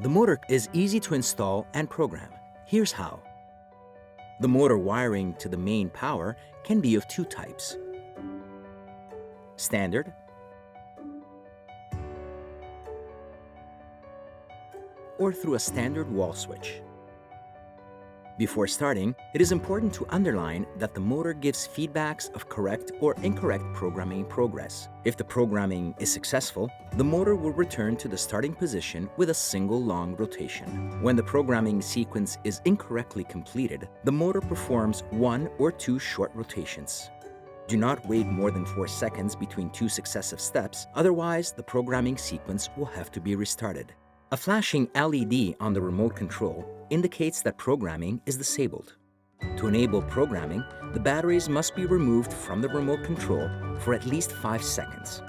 The motor is easy to install and program. Here's how. The motor wiring to the main power can be of two types: standard or through a standard wall switch. Before starting, it is important to underline that the motor gives feedbacks of correct or incorrect programming progress. If the programming is successful, the motor will return to the starting position with a single long rotation. When the programming sequence is incorrectly completed, the motor performs one or two short rotations. Do not wait more than 4 seconds between two successive steps, otherwise the programming sequence will have to be restarted. A flashing LED on the remote control indicates that programming is disabled. To enable programming, the batteries must be removed from the remote control for at least 5 seconds.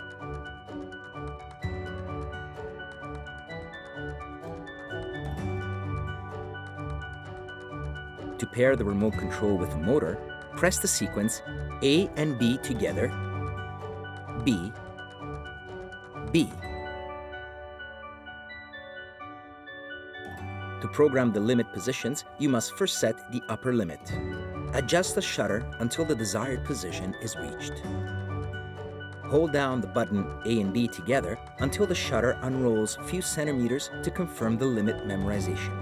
To pair the remote control with the motor, press the sequence A and B together, B, B. To program the limit positions, you must first set the upper limit. Adjust the shutter until the desired position is reached. Hold down the button A and B together until the shutter unrolls a few centimeters to confirm the limit memorization.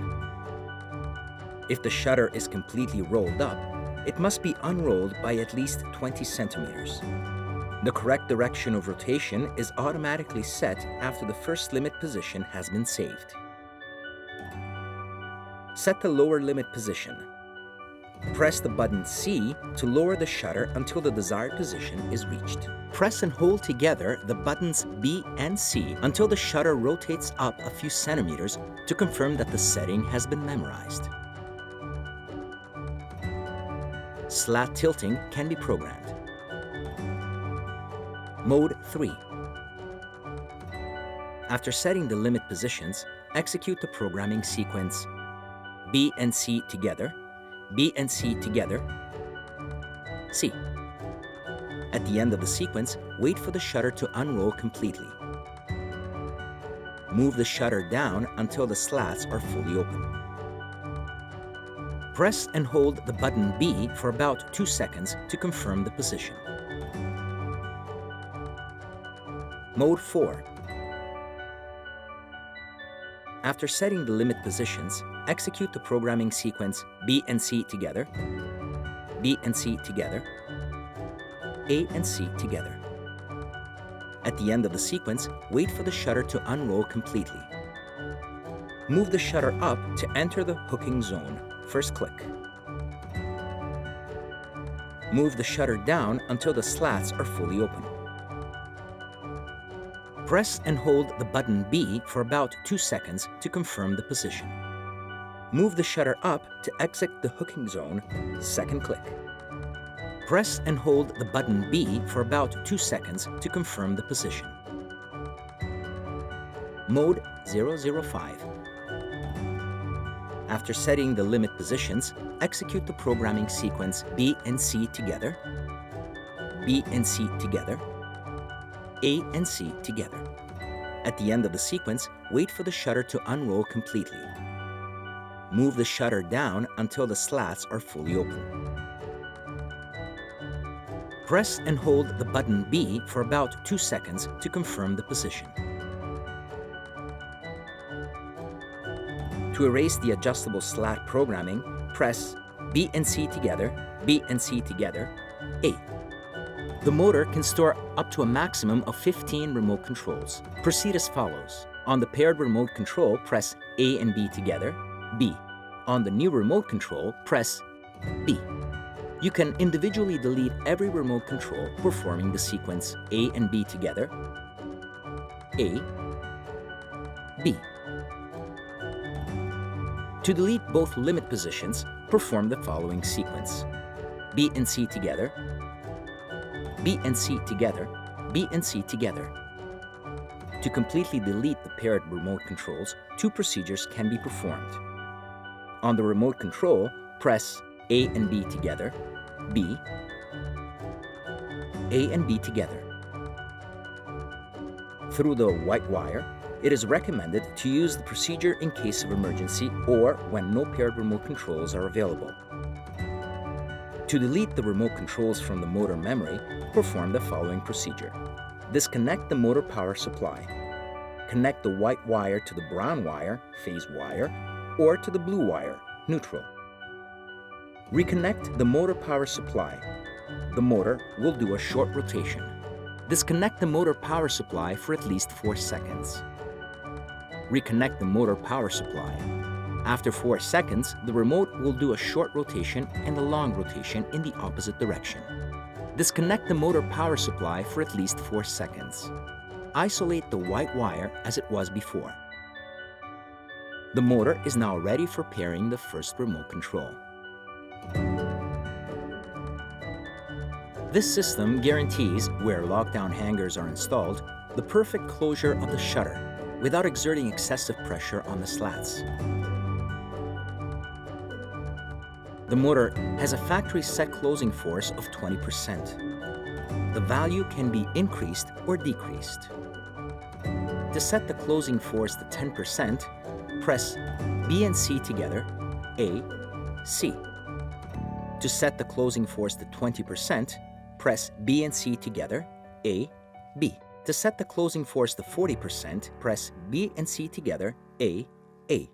If the shutter is completely rolled up, it must be unrolled by at least 20 centimeters. The correct direction of rotation is automatically set after the first limit position has been saved. Set the lower limit position. Press the button C to lower the shutter until the desired position is reached. Press and hold together the buttons B and C until the shutter rotates up a few centimeters to confirm that the setting has been memorized. Slat tilting can be programmed. Mode 3. After setting the limit positions, execute the programming sequence B and C together, B and C together, C. At the end of the sequence, wait for the shutter to unroll completely. Move the shutter down until the slats are fully open. Press and hold the button B for about 2 seconds to confirm the position. Mode 4. After setting the limit positions, execute the programming sequence B and C together, B and C together, A and C together. At the end of the sequence, wait for the shutter to unroll completely. Move the shutter up to enter the hooking zone. First click. Move the shutter down until the slats are fully open. Press and hold the button B for about 2 seconds to confirm the position. Move the shutter up to exit the hooking zone. Second click. Press and hold the button B for about 2 seconds to confirm the position. Mode 005. After setting the limit positions, execute the programming sequence B and C together, B and C together, A and C together. At the end of the sequence, wait for the shutter to unroll completely. Move the shutter down until the slats are fully open. Press and hold the button B for about 2 seconds to confirm the position. To erase the adjustable slat programming, press B and C together, B and C together, A. The motor can store up to a maximum of 15 remote controls. Proceed as follows. On the paired remote control, press A and B together, B. On the new remote control, press B. You can individually delete every remote control performing the sequence A and B together, A, B. To delete both limit positions, perform the following sequence: B and C together, B and C together, B and C together. To completely delete the paired remote controls, 2 procedures can be performed. On the remote control, press A and B together, B, A and B together. Through the white wire, It is recommended to use the procedure in case of emergency or when no paired remote controls are available. To delete the remote controls from the motor memory, perform the following procedure. Disconnect the motor power supply. Connect the white wire to the brown wire, phase wire, or to the blue wire, neutral. Reconnect the motor power supply. The motor will do a short rotation. Disconnect the motor power supply for at least 4 seconds. Reconnect the motor power supply. After 4 seconds, the remote will do a short rotation and a long rotation in the opposite direction. Disconnect the motor power supply for at least 4 seconds. Isolate the white wire as it was before. The motor is now ready for pairing the first remote control. This system guarantees, where lockdown hangers are installed, the perfect closure of the shutter without exerting excessive pressure on the slats. The motor has a factory set closing force of 20%. The value can be increased or decreased. To set the closing force to 10%, press B and C together, A, C. To set the closing force to 20%, press B and C together, A, B. To set the closing force to 40%, press B and C together, A, A.